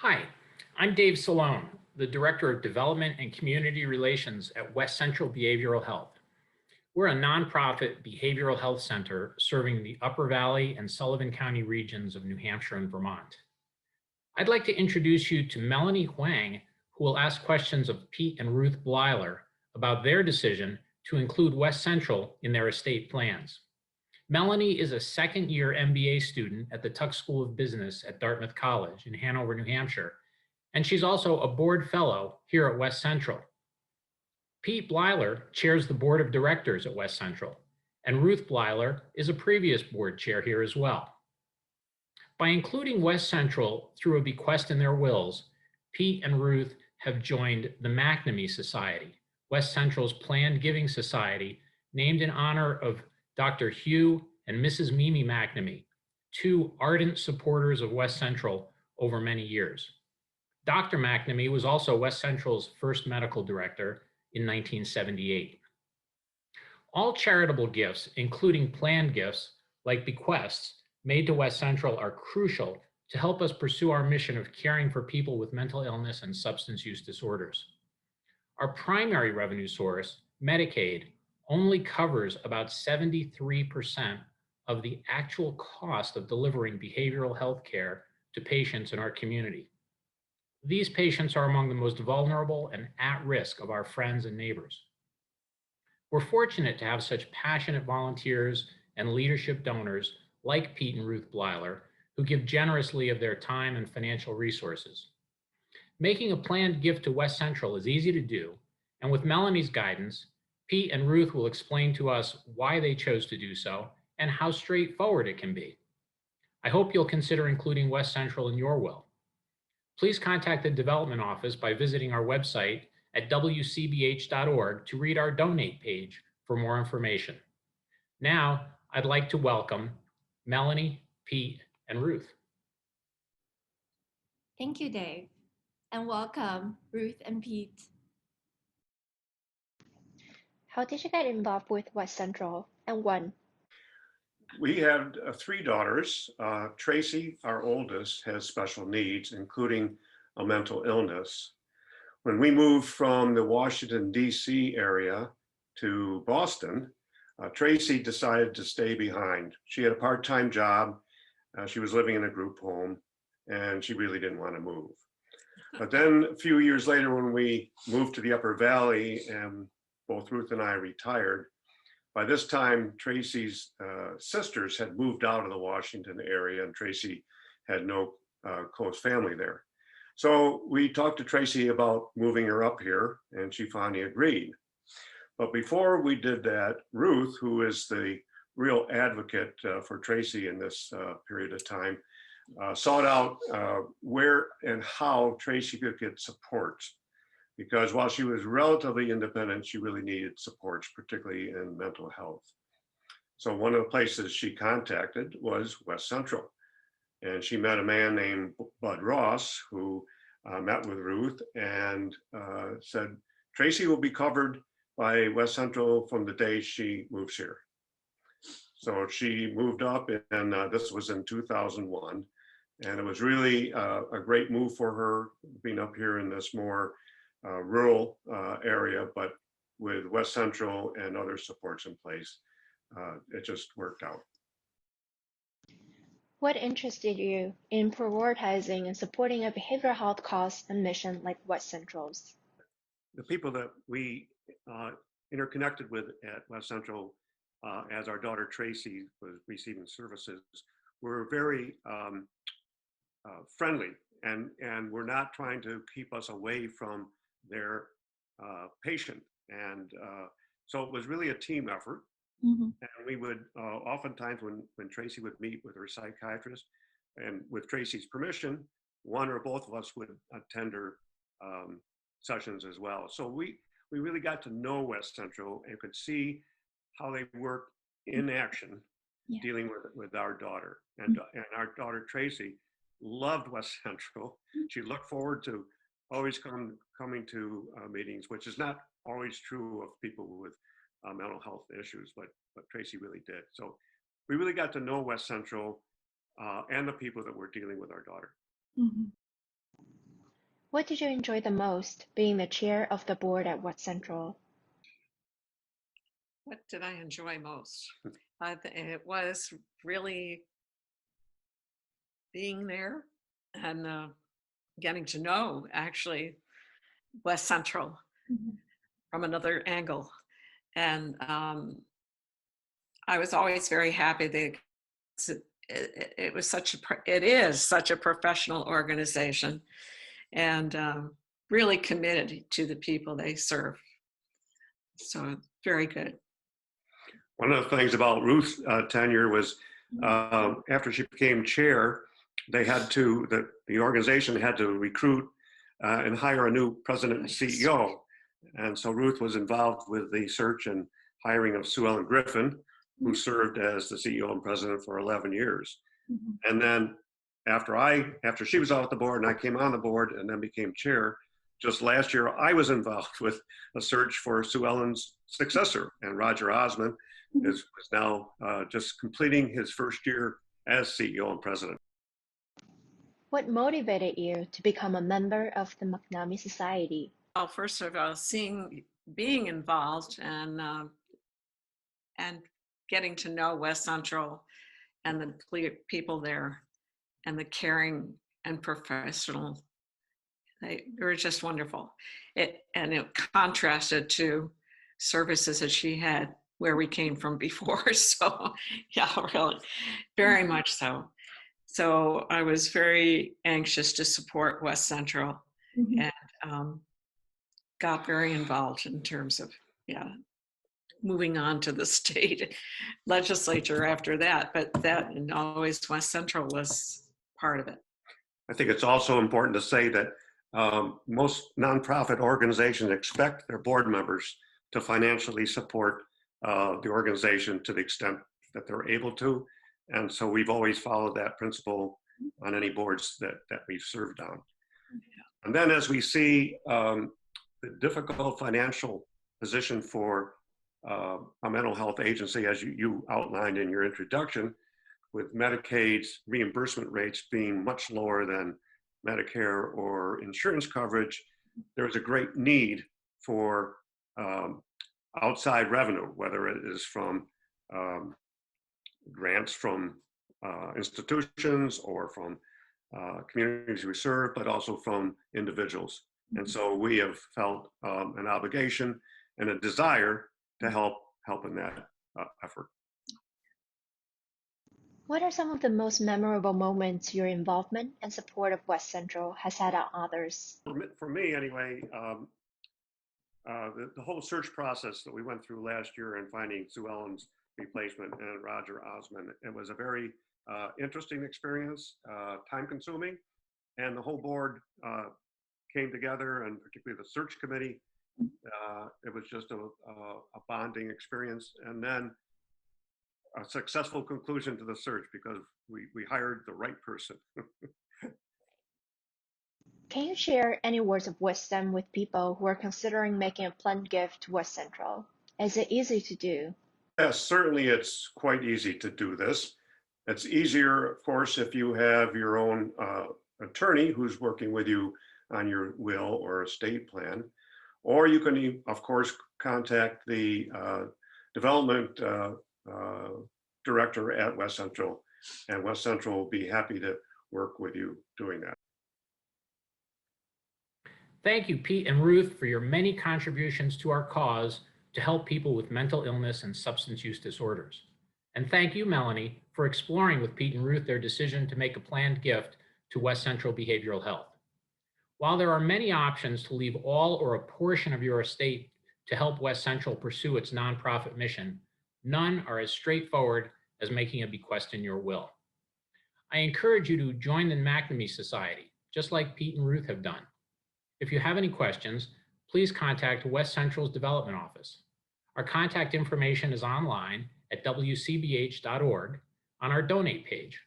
Hi, I'm Dave Celone, the Director of Development and Community Relations at West Central Behavioral Health. We're a nonprofit behavioral health center serving the Upper Valley and Sullivan County regions of New Hampshire and Vermont. I'd like to introduce you to Melanie Huang, who will ask questions of Pete and Ruth Bleyler about their decision to include West Central in their estate plans. Melanie is a second-year MBA student at the Tuck School of Business at Dartmouth College in Hanover, New Hampshire, and she's also a board fellow here at West Central. Pete Bleyler chairs the board of directors at West Central, and Ruth Bleyler is a previous board chair here as well. By including West Central through a bequest in their wills, Pete and Ruth have joined the MacNamee Society, West Central's planned giving society, named in honor of Dr. Hugh and Mrs. Mimi MacNamee, two ardent supporters of West Central over many years. Dr. MacNamee was also West Central's first medical director in 1978. All charitable gifts, including planned gifts like bequests made to West Central, are crucial to help us pursue our mission of caring for people with mental illness and substance use disorders. Our primary revenue source, Medicaid, only covers about 73% of the actual cost of delivering behavioral health care to patients in our community. These patients are among the most vulnerable and at risk of our friends and neighbors. We're fortunate to have such passionate volunteers and leadership donors like Pete and Ruth Bleyler, who give generously of their time and financial resources. Making a planned gift to West Central is easy to do, and with Melanie's guidance, Pete and Ruth will explain to us why they chose to do so and how straightforward it can be. I hope you'll consider including West Central in your will. Please contact the Development Office by visiting our website at wcbh.org to read our donate page for more information. Now, I'd like to welcome Melanie, Pete, and Ruth. Thank you, Dave, and welcome, Ruth and Pete. How did you get involved with West Central and when? We have three daughters. Tracy, our oldest, has special needs, including a mental illness. When we moved from the Washington, D.C. area to Boston, Tracy decided to stay behind. She had a part-time job. She was living in a group home, and she really didn't want to move. But then a few years later, when we moved to the Upper Valley and both Ruth and I retired, by this time, Tracy's sisters had moved out of the Washington area, and Tracy had no close family there. So we talked to Tracy about moving her up here, and she finally agreed. But before we did that, Ruth, who is the real advocate for Tracy in this period of time, sought out where and how Tracy could get support. Because while she was relatively independent, she really needed supports, particularly in mental health. So one of the places she contacted was West Central. And she met a man named Bud Ross, who met with Ruth and said, Tracy will be covered by West Central from the day she moves here. So she moved up, and this was in 2001. And it was really a great move for her, being up here in this more rural area, but with West Central and other supports in place, it just worked out. What interested you in prioritizing and supporting a behavioral health cause and mission like West Central's? The people that we interconnected with at West Central, as our daughter Tracy was receiving services, were very friendly, and were not trying to keep us away from their patient. And so it was really a team effort. Mm-hmm. And we would oftentimes when Tracy would meet with her psychiatrist, and with Tracy's permission, one or both of us would attend her sessions as well. So we really got to know West Central and could see how they work in action, dealing with our daughter. And our daughter Tracy loved West Central. She looked forward to always coming to meetings, which is not always true of people with mental health issues, but Tracy really did. So we really got to know West Central and the people that were dealing with our daughter. Mm-hmm. What did you enjoy the most being the chair of the board at West Central? What did I enjoy most? It was really being there and getting to know actually West Central from another angle. And I was always very happy that it was it is such a professional organization and really committed to the people they serve. So very good. One of the things about Ruth's tenure was after she became chair, they had to, the organization had to recruit and hire a new president and CEO. And so Ruth was involved with the search and hiring of Sue Ellen Griffin, who served as the CEO and president for 11 years. And then after she was off the board and I came on the board and then became chair, just last year, I was involved with a search for Sue Ellen's successor, and Roger Osmond is now just completing his first year as CEO and president. What motivated you to become a member of the MacNamee Society? Well, first of all, being involved and getting to know West Central and the people there and the caring and professional, they were just wonderful. It contrasted to services that she had where we came from before. So yeah, really, very much so. So I was very anxious to support West Central and got very involved in terms of, moving on to the state legislature after that. But that, and always West Central was part of it. I think it's also important to say that most nonprofit organizations expect their board members to financially support the organization to the extent that they're able to. And so we've always followed that principle on any boards that we've served on. And then as we see the difficult financial position for a mental health agency, as you outlined in your introduction, with Medicaid's reimbursement rates being much lower than Medicare or insurance coverage, there's a great need for outside revenue, whether it is from grants from institutions or from communities we serve, but also from individuals. And so we have felt an obligation and a desire to help in that effort. What are some of the most memorable moments your involvement and support of West Central has had on others? For me, anyway, the whole search process that we went through last year in finding Sue Ellen's replacement and Roger Osmond, it was a very interesting experience, time-consuming, and the whole board came together, and particularly the search committee. It was just a bonding experience, and then a successful conclusion to the search because we hired the right person. Can you share any words of wisdom with people who are considering making a planned gift to West Central? Is it easy to do? Yes, certainly it's quite easy to do this. It's easier, of course, if you have your own attorney who's working with you on your will or estate plan. Or you can, of course, contact the development director at West Central, and West Central will be happy to work with you doing that. Thank you, Pete and Ruth, for your many contributions to our cause to help people with mental illness and substance use disorders. And thank you, Melanie, for exploring with Pete and Ruth their decision to make a planned gift to West Central Behavioral Health. While there are many options to leave all or a portion of your estate to help West Central pursue its nonprofit mission, none are as straightforward as making a bequest in your will. I encourage you to join the MacNamee Society, just like Pete and Ruth have done. If you have any questions, please contact West Central's Development Office. Our contact information is online at wcbh.org on our donate page,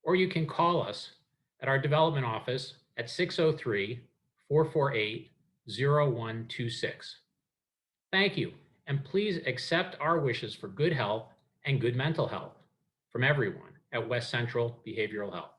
or you can call us at our development office at 603-448-0126. Thank you, and please accept our wishes for good health and good mental health from everyone at West Central Behavioral Health.